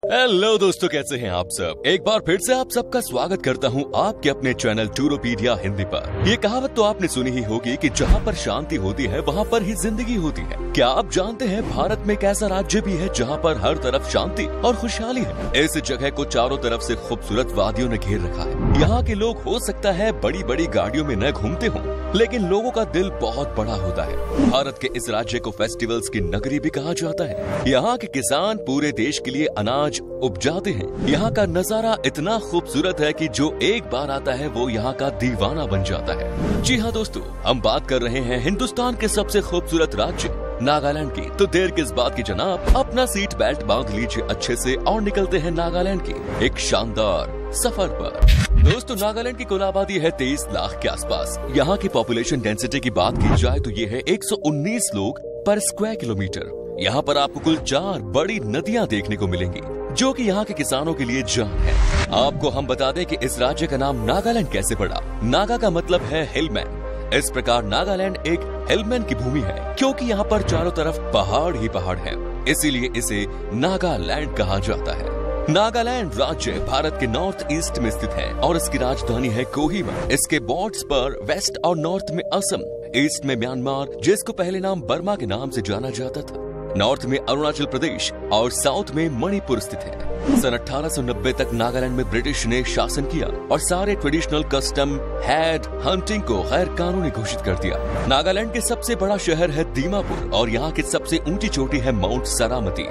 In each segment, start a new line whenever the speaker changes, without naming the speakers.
Hello दोस्तों, कैसे हैं आप सब। एक बार फिर से आप सबका स्वागत करता हूं आपके अपने चैनल टूरोपीडिया हिंदी पर। ये कहावत तो आपने सुनी ही होगी कि जहां पर शांति होती है वहां पर ही जिंदगी होती है। क्या आप जानते हैं भारत में एक ऐसा राज्य भी है जहां पर हर तरफ शांति और खुशहाली है। इस जगह को चारों तरफ से खूबसूरत वादियों ने घेर रखा है। यहाँ के लोग हो सकता है बड़ी बड़ी गाड़ियों में न घूमते हों, लेकिन लोगों का दिल बहुत बड़ा होता है। भारत के इस राज्य को फेस्टिवल्स की नगरी भी कहा जाता है। यहाँ के किसान पूरे देश के लिए अनाज उपजाते हैं। यहाँ का नजारा इतना खूबसूरत है कि जो एक बार आता है वो यहाँ का दीवाना बन जाता है। जी हाँ दोस्तों, हम बात कर रहे हैं हिंदुस्तान के सबसे खूबसूरत राज्य नागालैंड की। तो देर किस बात की जनाब, अपना सीट बेल्ट बांध लीजिए अच्छे से और निकलते हैं नागालैंड की एक शानदार सफर पर। दोस्तों, नागालैंड की कुल आबादी है 23 लाख के आसपास। यहाँ की पॉपुलेशन डेंसिटी की बात की जाए तो ये है 119 लोग पर स्क्वायर किलोमीटर। यहाँ पर आपको कुल 4 बड़ी नदियाँ देखने को मिलेंगी, जो कि यहाँ के किसानों के लिए जान है। आपको हम बता दें कि इस राज्य का नाम नागालैंड कैसे पड़ा। नागा का मतलब है हिलमैन। इस प्रकार नागालैंड एक हिलमैन की भूमि है, क्योंकि यहाँ पर चारों तरफ पहाड़ ही पहाड़ है, इसीलिए इसे नागालैंड कहा जाता है। नागालैंड राज्य भारत के नॉर्थ ईस्ट में स्थित है और इसकी राजधानी है कोहिमा। इसके बॉर्डर्स पर वेस्ट और नॉर्थ में असम, ईस्ट में म्यांमार, जिसको पहले नाम बर्मा के नाम से जाना जाता था, नॉर्थ में अरुणाचल प्रदेश और साउथ में मणिपुर स्थित है। सन 1890 तक नागालैंड में ब्रिटिश ने शासन किया और सारे ट्रेडिशनल कस्टम हेड हंटिंग को गैर कानूनी घोषित कर दिया। नागालैंड के सबसे बड़ा शहर है दीमापुर और यहाँ की सबसे ऊंची चोटी है माउंट सरामती,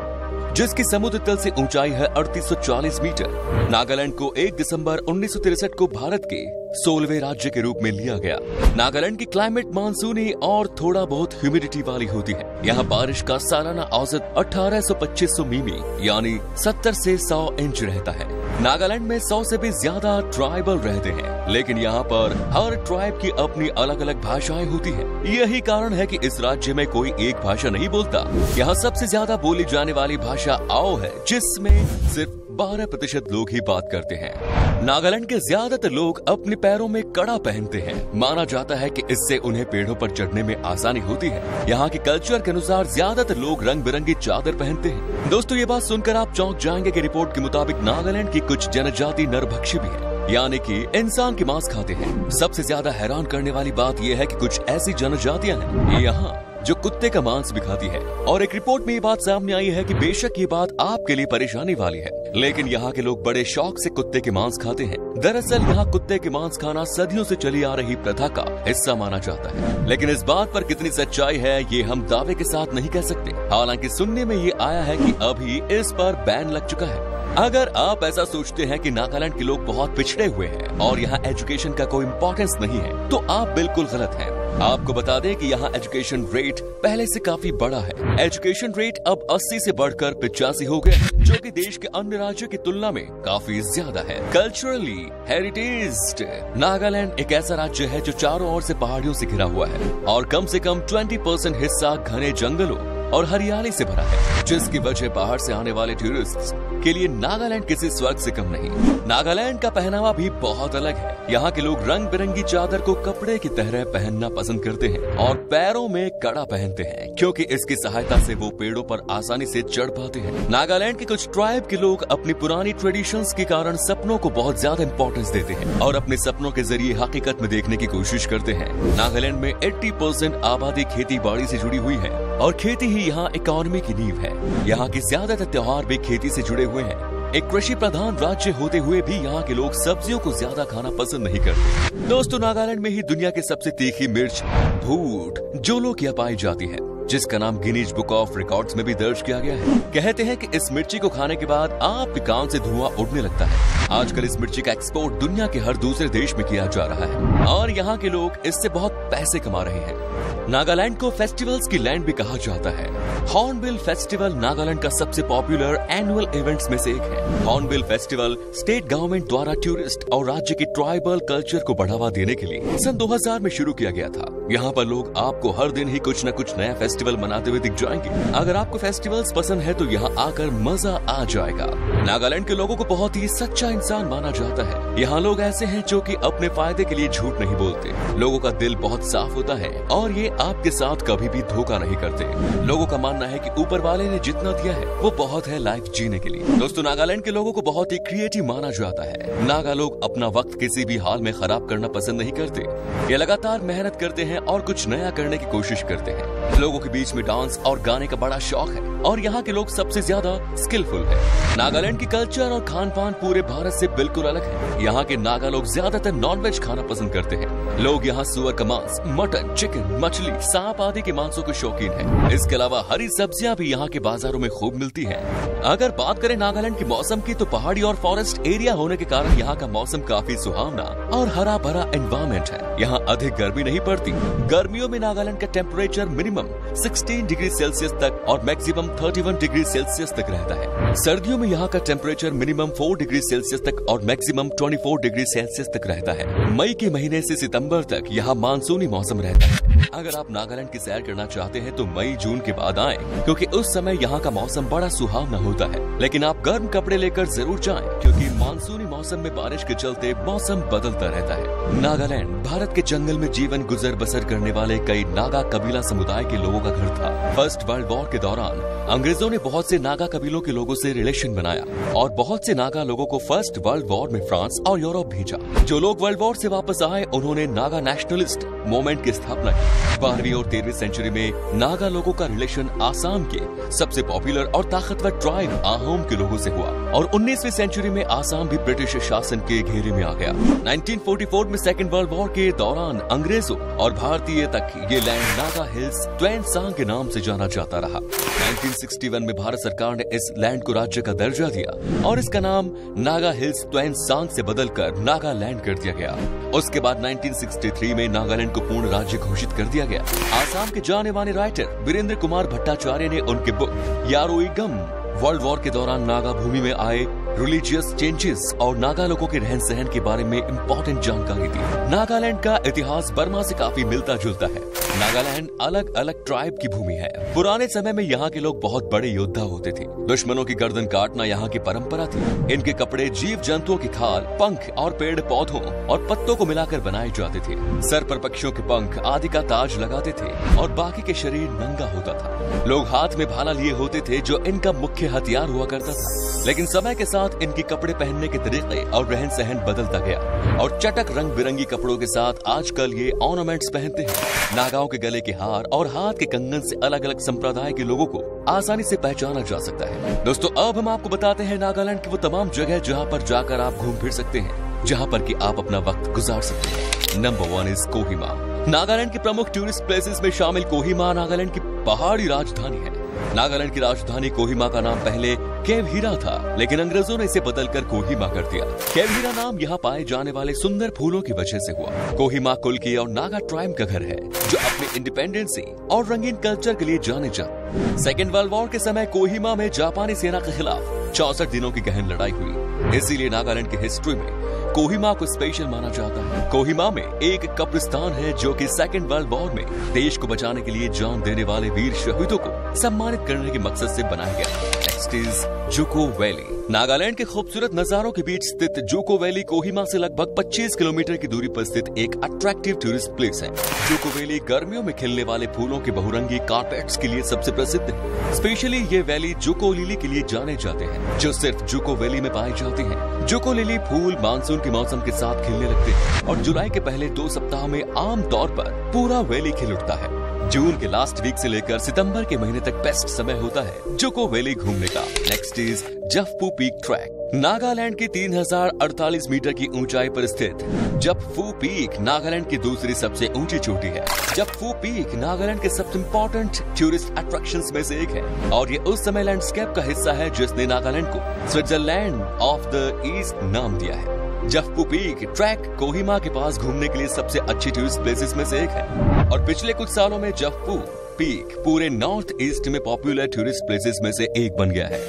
जिसकी समुद्र तल से ऊंचाई है 3840 मीटर। नागालैंड को 1 दिसंबर 1963 को भारत के 16वें राज्य के रूप में लिया गया। नागालैंड की क्लाइमेट मानसूनी और थोड़ा बहुत ह्यूमिडिटी वाली होती है। यहाँ बारिश का सालाना औसत 1800-2500 मिमी यानी 70 से 100 इंच रहता है। नागालैंड में 100 से भी ज्यादा ट्राइबल रहते हैं, लेकिन यहाँ पर हर ट्राइब की अपनी अलग अलग भाषाएं होती हैं। यही कारण है कि इस राज्य में कोई एक भाषा नहीं बोलता। यहाँ सबसे ज्यादा बोली जाने वाली भाषा आओ है, जिसमें सिर्फ 12% लोग ही बात करते हैं। नागालैंड के ज्यादातर लोग अपने पैरों में कड़ा पहनते हैं। माना जाता है कि इससे उन्हें पेड़ों पर चढ़ने में आसानी होती है। यहाँ के कल्चर के अनुसार ज्यादातर लोग रंग बिरंगी चादर पहनते हैं। दोस्तों, ये बात सुनकर आप चौंक जाएंगे कि रिपोर्ट के मुताबिक नागालैंड की कुछ जनजाति नरभक्षी भी है, यानी कि इंसान के मांस खाते हैं। सबसे ज्यादा हैरान करने वाली बात यह है कि कुछ ऐसी जनजातियां हैं यहाँ जो कुत्ते का मांस भी खाती है। और एक रिपोर्ट में ये बात सामने आई है कि बेशक ये बात आपके लिए परेशानी वाली है, लेकिन यहाँ के लोग बड़े शौक से कुत्ते के मांस खाते हैं। दरअसल यहाँ कुत्ते के मांस खाना सदियों से चली आ रही प्रथा का हिस्सा माना जाता है, लेकिन इस बात पर कितनी सच्चाई है ये हम दावे के साथ नहीं कह सकते। हालांकि सुनने में ये आया है कि अभी इस पर बैन लग चुका है। अगर आप ऐसा सोचते हैं कि नागालैंड के लोग बहुत पिछड़े हुए हैं और यहाँ एजुकेशन का कोई इम्पोर्टेंस नहीं है, तो आप बिल्कुल गलत हैं। आपको बता दें कि यहाँ एजुकेशन रेट पहले से काफी बड़ा है। एजुकेशन रेट अब 80 से बढ़कर 85 हो गया है, जो कि देश के अन्य राज्यों की तुलना में काफी ज्यादा है। कल्चरली हेरिटेज नागालैंड एक ऐसा राज्य है जो चारों ओर से पहाड़ियों से घिरा हुआ है और कम से कम 20% हिस्सा घने जंगलों और हरियाली से भरा है, जिसकी वजह बाहर से आने वाले टूरिस्ट के लिए नागालैंड किसी स्वर्ग से कम नहीं। नागालैंड का पहनावा भी बहुत अलग है। यहाँ के लोग रंग बिरंगी चादर को कपड़े की तरह पहनना पसंद करते हैं और पैरों में कड़ा पहनते हैं, क्योंकि इसकी सहायता से वो पेड़ों पर आसानी से चढ़ पाते हैं। नागालैंड के कुछ ट्राइब के लोग अपनी पुरानी ट्रेडिशंस के कारण सपनों को बहुत ज्यादा इम्पोर्टेंस देते हैं और अपने सपनों के जरिए हकीकत में देखने की कोशिश करते हैं। नागालैंड में 80% आबादी खेती बाड़ी से जुड़ी हुई है और खेती ही यहाँ इकोनॉमी की नींव है। यहाँ के ज्यादातर त्योहार भी खेती से जुड़े हुए हैं। एक कृषि प्रधान राज्य होते हुए भी यहाँ के लोग सब्जियों को ज्यादा खाना पसंद नहीं करते। दोस्तों, नागालैंड में ही दुनिया की सबसे तीखी मिर्च भूट जोलोकिया पाई जाती है, जिसका नाम गिनीज बुक ऑफ रिकॉर्ड्स में भी दर्ज किया गया है। कहते हैं कि इस मिर्ची को खाने के बाद आपके कान से धुआं उड़ने लगता है। आजकल इस मिर्ची का एक्सपोर्ट दुनिया के हर दूसरे देश में किया जा रहा है और यहाँ के लोग इससे बहुत पैसे कमा रहे हैं। नागालैंड को फेस्टिवल्स की लैंड भी कहा जाता है। हॉर्नबिल फेस्टिवल नागालैंड का सबसे पॉपुलर एनुअल इवेंट्स में से एक है। हॉर्नबिल फेस्टिवल स्टेट गवर्नमेंट द्वारा टूरिस्ट और राज्य के ट्राइबल कल्चर को बढ़ावा देने के लिए सन 2000 में शुरू किया गया था। यहाँ पर लोग आपको हर दिन ही कुछ न कुछ नया फेस्टिवल मनाते हुए दिख जाएंगे। अगर आपको फेस्टिवल्स पसंद है तो यहाँ आकर मजा आ जाएगा। नागालैंड के लोगों को बहुत ही सच्चा इंसान माना जाता है। यहाँ लोग ऐसे हैं जो कि अपने फायदे के लिए झूठ झूठ नहीं बोलते, लोगों का दिल बहुत साफ होता है और ये आपके साथ कभी भी धोखा नहीं करते। लोगों का मानना है कि ऊपर वाले ने जितना दिया है वो बहुत है लाइफ जीने के लिए। दोस्तों, नागालैंड के लोगों को बहुत ही क्रिएटिव माना जाता है। नागा लोग अपना वक्त किसी भी हाल में खराब करना पसंद नहीं करते। ये लगातार मेहनत करते हैं और कुछ नया करने की कोशिश करते हैं। लोगों के बीच में डांस और गाने का बड़ा शौक है और यहाँ के लोग सबसे ज्यादा स्किलफुल है। नागालैंड की कल्चर और खान पान पूरे भारत से बिल्कुल अलग है। यहाँ के नागा लोग ज्यादातर नॉनवेज खाना पसंद करते हैं। लोग यहाँ सुअर का मांस, मटन, चिकन, मछली, सांप आदि के मांसों के शौकीन हैं। इसके अलावा हरी सब्जियां भी यहाँ के बाजारों में खूब मिलती हैं। अगर बात करें नागालैंड की मौसम की, तो पहाड़ी और फॉरेस्ट एरिया होने के कारण यहाँ का मौसम काफी सुहावना और हरा भरा एनवायरमेंट है। यहाँ अधिक गर्मी नहीं पड़ती। गर्मियों में नागालैंड का टेम्परेचर मिनिमम 16 डिग्री सेल्सियस तक और मैक्सिमम 31 डिग्री सेल्सियस तक रहता है। सर्दियों में यहाँ का टेम्परेचर मिनिमम 4 डिग्री सेल्सियस तक और मैक्सिमम 24 डिग्री सेल्सियस तक रहता है। मई के महीने से सितंबर तक यहाँ मानसूनी मौसम रहता है। अगर आप नागालैंड की सैर करना चाहते हैं तो मई जून के बाद आएं, क्योंकि उस समय यहाँ का मौसम बड़ा सुहावना होता है। लेकिन आप गर्म कपड़े लेकर जरूर जाएं, क्योंकि मानसूनी मौसम में बारिश के चलते मौसम बदलता रहता है। नागालैंड भारत के जंगल में जीवन गुजर बसर करने वाले कई नागा कबीला समुदाय के लोगों का घर था। फर्स्ट वर्ल्ड वॉर के दौरान अंग्रेजों ने बहुत से नागा कबीलों के लोगों से रिलेशन बनाया और बहुत से नागा लोगों को फर्स्ट वर्ल्ड वॉर में फ्रांस और यूरोप भेजा। जो लोग वर्ल्ड वॉर से वापस आए, उन्होंने नागा नेशनलिस्ट मूवमेंट की स्थापना की। 12वीं और 13वीं सेंचुरी में नागा लोगों का रिलेशन आसाम के सबसे पॉपुलर और ताकतवर ट्राइब आहोम के लोगों से हुआ और 19वीं सेंचुरी में आसाम भी ब्रिटिश शासन के घेरे में आ गया। 1944 में सेकेंड वर्ल्ड वॉर के दौरान अंग्रेजों और भारतीय तक ये लैंड नागा हिल्स ट्वेन सांग के नाम से जाना जाता रहा। 1961 में भारत सरकार ने इस लैंड को राज्य का दर्जा दिया और इसका नाम नागा हिल्स ट्वेन सांग से बदलकर नागालैंड कर दिया गया। उसके बाद 1963 में नागालैंड को पूर्ण राज्य घोषित कर दिया गया। आसाम के जाने माने राइटर वीरेंद्र कुमार भट्टाचार्य ने उनके बुक यारोइगम वर्ल्ड वॉर के दौरान नागा भूमि में आए रिलीजियस चेंजेस और नागा लोगों के रहन सहन के बारे में इम्पोर्टेंट जानकारी दी। नागालैंड का इतिहास बर्मा से काफी मिलता जुलता है। नागालैंड अलग अलग ट्राइब की भूमि है। पुराने समय में यहाँ के लोग बहुत बड़े योद्धा होते थे। दुश्मनों की गर्दन काटना यहाँ की परंपरा थी। इनके कपड़े जीव जंतुओं की खाल, पंख और पेड़ पौधों और पत्तों को मिलाकर बनाए जाते थे। सर पर पक्षियों के पंख आदि का ताज लगाते थे और बाकी के शरीर नंगा होता था। लोग हाथ में भाला लिए होते थे, जो इनका मुख्य हथियार हुआ करता था। लेकिन समय के साथ इनके कपड़े पहनने के तरीके और रहन सहन बदलता गया और चटक रंग बिरंगी कपड़ों के साथ आजकल ये ऑर्नामेंट्स पहनते हैं। नागाओं के गले के हार और हाथ के कंगन से अलग अलग संप्रदाय के लोगों को आसानी से पहचाना जा सकता है। दोस्तों, अब हम आपको बताते हैं नागालैंड की वो तमाम जगह जहाँ पर जाकर आप घूम फिर सकते हैं, जहाँ पर कि आप अपना वक्त गुजार सकते हैं। Number 1 is Kohima. नागालैंड के प्रमुख टूरिस्ट प्लेसेस में शामिल कोहिमा नागालैंड की पहाड़ी राजधानी है। नागालैंड की राजधानी कोहिमा का नाम पहले केवहीरा था, लेकिन अंग्रेजों ने इसे बदलकर कोहिमा कर दिया। केवहीरा नाम यहाँ पाए जाने वाले सुंदर फूलों की वजह से हुआ। कोहिमा कुल्की और नागा ट्राइब का घर है, जो अपने इंडिपेंडेंसी और रंगीन कल्चर के लिए जाने जाते। सेकेंड वर्ल्ड वॉर के समय कोहिमा में जापानी सेना के खिलाफ 64 दिनों की गहन लड़ाई हुई। इसीलिए नागालैंड की हिस्ट्री में कोहिमा को स्पेशल माना जाता है। कोहिमा में एक कब्रिस्तान है, जो कि सेकेंड वर्ल्ड वॉर में देश को बचाने के लिए जान देने वाले वीर शहीदों को सम्मानित करने के मकसद से बनाया गया। Next is Dzukou valley. Nagaland के खूबसूरत नजारों के बीच स्थित जुको वैली कोहिमा से लगभग 25 किलोमीटर की दूरी पर स्थित एक अट्रैक्टिव टूरिस्ट प्लेस है। जुको वैली गर्मियों में खिलने वाले फूलों के बहुरंगी कारपेट्स के लिए सबसे प्रसिद्ध है। स्पेशली ये वैली जुको लिली के लिए जाने जाते हैं, जो सिर्फ जुको वैली में पाए जाते हैं। जुको लिली फूल मानसून के मौसम के साथ खिलने लगते हैं और जुलाई के पहले 2 सप्ताह में आम तौर पर पूरा वैली खिल उठता है। जून के लास्ट वीक से लेकर सितंबर के महीने तक बेस्ट समय होता है जुको वैली घूमने का। Next is Japfu peak trek. Nagaland की 3048 मीटर की ऊंचाई पर स्थित जफपू पीक नागालैंड की दूसरी सबसे ऊंची चोटी है। जफपू पीक नागालैंड के सबसे इम्पोर्टेंट टूरिस्ट अट्रैक्शंस में से एक है और ये उस समय लैंडस्केप का हिस्सा है जिसने नागालैंड को स्विट्जरलैंड ऑफ द ईस्ट नाम दिया है। जफपू पीक ट्रैक कोहिमा के पास घूमने के लिए सबसे अच्छी टूरिस्ट प्लेसेस में से एक है और पिछले कुछ सालों में जफपू पीक पूरे नॉर्थ ईस्ट में पॉपुलर टूरिस्ट प्लेसेस में से एक बन गया है।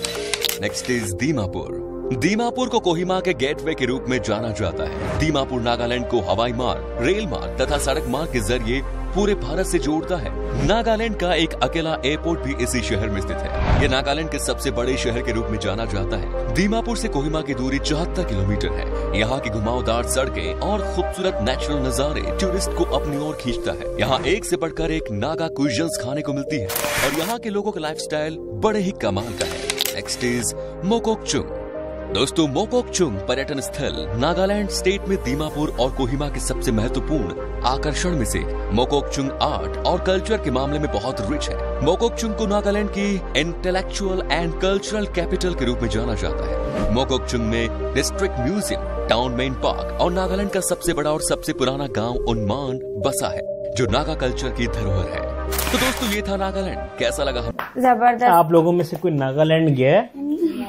Next is Dimapur. दीमापुर को कोहिमा के गेटवे के रूप में जाना जाता है। दीमापुर नागालैंड को हवाई मार्ग, रेल मार्ग तथा सड़क मार्ग के जरिए पूरे भारत से जोड़ता है। नागालैंड का एक अकेला एयरपोर्ट भी इसी शहर में स्थित है। यह नागालैंड के सबसे बड़े शहर के रूप में जाना जाता है। दीमापुर से कोहिमा की दूरी 74 किलोमीटर है। यहाँ की घुमावदार सड़कें और खूबसूरत नेचुरल नजारे टूरिस्ट को अपनी ओर खींचता है। यहाँ एक से बढ़कर एक नागा क्विजन्स खाने को मिलती है और यहाँ के लोगों का लाइफस्टाइल बड़े ही कमाल का है। Next is Mokokchung. दोस्तों, मोकोकचुंग पर्यटन स्थल नागालैंड स्टेट में दीमापुर और कोहिमा के सबसे महत्वपूर्ण आकर्षण में से। मोकोकचुंग आर्ट और कल्चर के मामले में बहुत रिच है। मोकोकचुंग को नागालैंड की इंटेलेक्चुअल एंड कल्चरल कैपिटल के रूप में जाना जाता है। मोकोकचुंग में district museum, town main park और नागालैंड का सबसे बड़ा और सबसे पुराना गांव उन्मान बसा है, जो नागा कल्चर की धरोहर है। तो दोस्तों, ये था नागालैंड। कैसा लगा?
जबरदस्त।
आप लोगों में से कोई नागालैंड गया?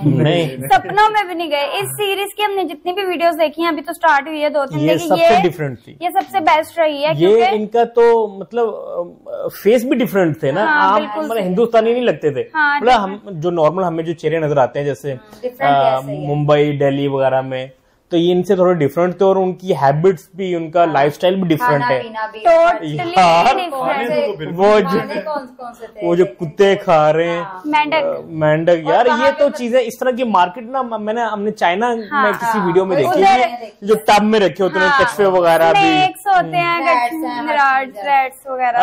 नहीं,
सपनों में भी नहीं गए। इस सीरीज की हमने जितनी भी वीडियोस देखी हैं, अभी तो स्टार्ट हुई है 2-3,
ये सबसे डिफरेंट थी।
ये सबसे बेस्ट रही है।
ये इनका तो मतलब फेस भी डिफरेंट थे ना।
हाँ,
आप हमारे हिंदुस्तानी नहीं लगते थे।
हाँ,
मतलब हम जो नॉर्मल हमें जो चेहरे नजर आते हैं जैसे मुंबई, दिल्ली वगैरह में, तो ये इनसे थोड़े डिफरेंट थे और उनकी हैबिट्स भी, उनका लाइफस्टाइल भी डिफरेंट है। वो जो कुत्ते खा रहे हैं, मेंढक यार, ये तो चीजें इस तरह की मार्केट ना हमने चाइना में किसी वीडियो में देखी है, जो टब में रखे होते हैं कछुए वगैरह भी
होते हैं, रैट्स वगैरह।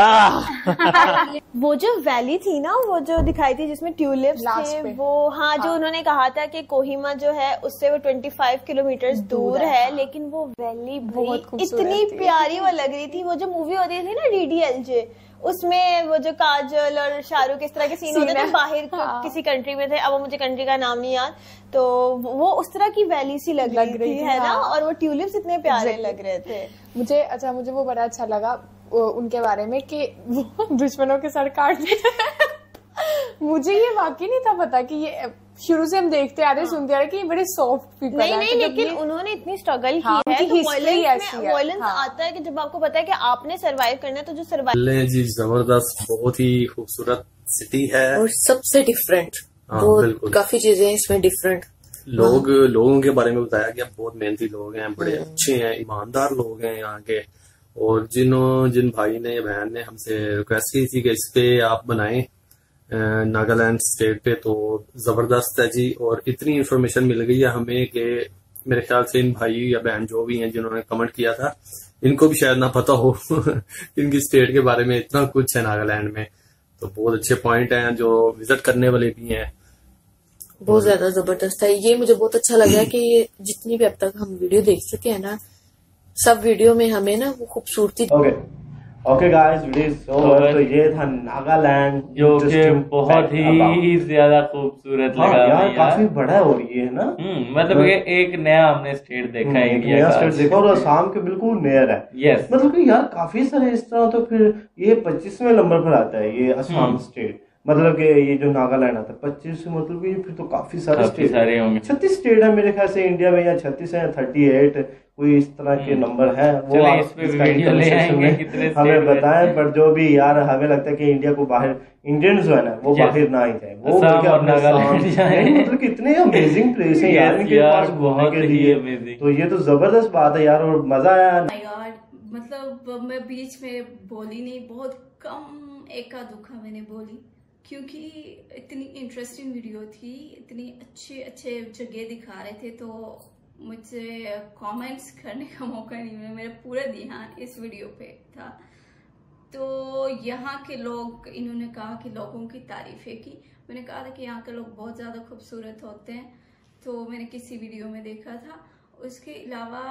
वो जो वैली थी ना, वो जो दिखाई थी जिसमें ट्यूलिप्स थे, वो हाँ, जो उन्होंने कहा था कि कोहिमा जो है उससे वो 25 किलोमीटर दूर है, लेकिन वो वैली बहुत इतनी प्यारी वो लग रही थी। वो जो मूवी होती थी ना DDLJ, उसमें वो जो काजल और शाहरुख इस तरह के सीन होते थे बाहर किसी कंट्री में थे, अब वो मुझे कंट्री का नाम नहीं याद, तो वो उस तरह की वैली सी लग रही थी है ना, और वो ट्यूलिप्स इतने प्यारे लग रहे थे।
मुझे वो बड़ा अच्छा लगा उनके बारे में कि वो दुश्मनों के सर काट देते। मुझे ये वाकई नहीं था पता कि ये शुरू से हम देखते आ रहे सुनते आ रहे कि ये बड़े सॉफ्ट पीपल
नहीं, लेकिन उन्होंने इतनी स्ट्रगल की है, तो वायलेंस आता है कि जब आपको पता है कि आपने सरवाइव करना है, तो जो सरवाइव
जी जबरदस्त, बहुत ही खूबसूरत सिटी है
और सबसे डिफरेंट। बहुत काफी चीजें इसमें डिफरेंट।
लोगों के बारे में बताया गया, बहुत मेहनती लोग हैं, बड़े अच्छे हैं, ईमानदार लोग हैं यहाँ के। और जिन भाई ने बहन ने हमसे रिक्वेस्ट की थी कि इस पे आप बनाएं नागालैंड स्टेट पे, तो जबरदस्त है जी। और इतनी इंफॉर्मेशन मिल गई है हमें कि मेरे ख्याल से इन भाई या बहन जो भी हैं जिन्होंने कमेंट किया था, इनको भी शायद ना पता हो इनकी स्टेट के बारे में इतना कुछ है नागालैंड में। तो बहुत अच्छे पॉइंट हैं जो विजिट करने वाले भी हैं।
बहुत ज्यादा जबरदस्त है ये। मुझे बहुत अच्छा लगा कि ये जितनी भी अब तक हम वीडियो देख चुके हैं ना, सब वीडियो में हमें ना वो खूबसूरती।
Okay guys, video is over. तो ये था नागालैंड, जो कि बहुत ही ज्यादा खूबसूरत लगा यार, काफी बड़ा है और ये है ना, मतलब ये एक नया हमने स्टेट देखा है, इंडिया का स्टेट देखा, और असम के बिल्कुल नियर है। यस, मतलब कि यार काफी सारे इस तरह। तो फिर ये 25वें नंबर पर आता है ये असम स्टेट, मतलब कि ये जो नागालैंड आता है 25, मतलब कि फिर तो काफी सारे स्टेट होंगे। 36 स्टेट है मेरे ख्याल से इंडिया में, या 36 है, 38 कोई इस तरह के नंबर है। वो आप हमें बताएं। पर जो भी यार, हमें लगता है कि इंडिया को बाहर, इंडियंस जो है ना वो बाहर ना ही जाए, वो मतलब कितने अमेजिंग प्लेस है यार इनके पास घूमने के लिए। तो ये तो जबरदस्त बात है यार, और मजा आया।
मतलब मैं बीच में बोली नहीं, बहुत कम एका दुखा मैंने बोली, क्योंकि इतनी इंटरेस्टिंग वीडियो थी, इतनी अच्छे जगह दिखा रहे थे, तो मुझे कमेंट्स करने का मौका नहीं मिला। मेरा पूरा ध्यान इस वीडियो पे था। तो यहाँ के लोग, इन्होंने कहा कि लोगों की तारीफें की। मैंने कहा था कि यहाँ के लोग बहुत ज़्यादा खूबसूरत होते हैं, तो मैंने किसी वीडियो में देखा था। उसके अलावा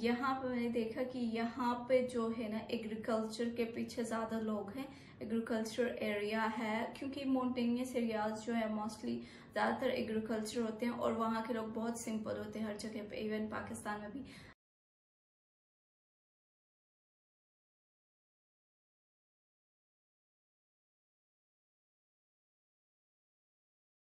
यहाँ पे मैंने देखा कि यहाँ पे जो है ना, एग्रीकल्चर के पीछे ज़्यादा लोग हैं। एग्रीकल्चर एरिया है, क्योंकि माउंटेनियस एरियाज जो है मोस्टली ज़्यादातर एग्रीकल्चर होते हैं, और वहाँ के लोग बहुत सिंपल होते हैं हर जगह पे। इवन पाकिस्तान में भी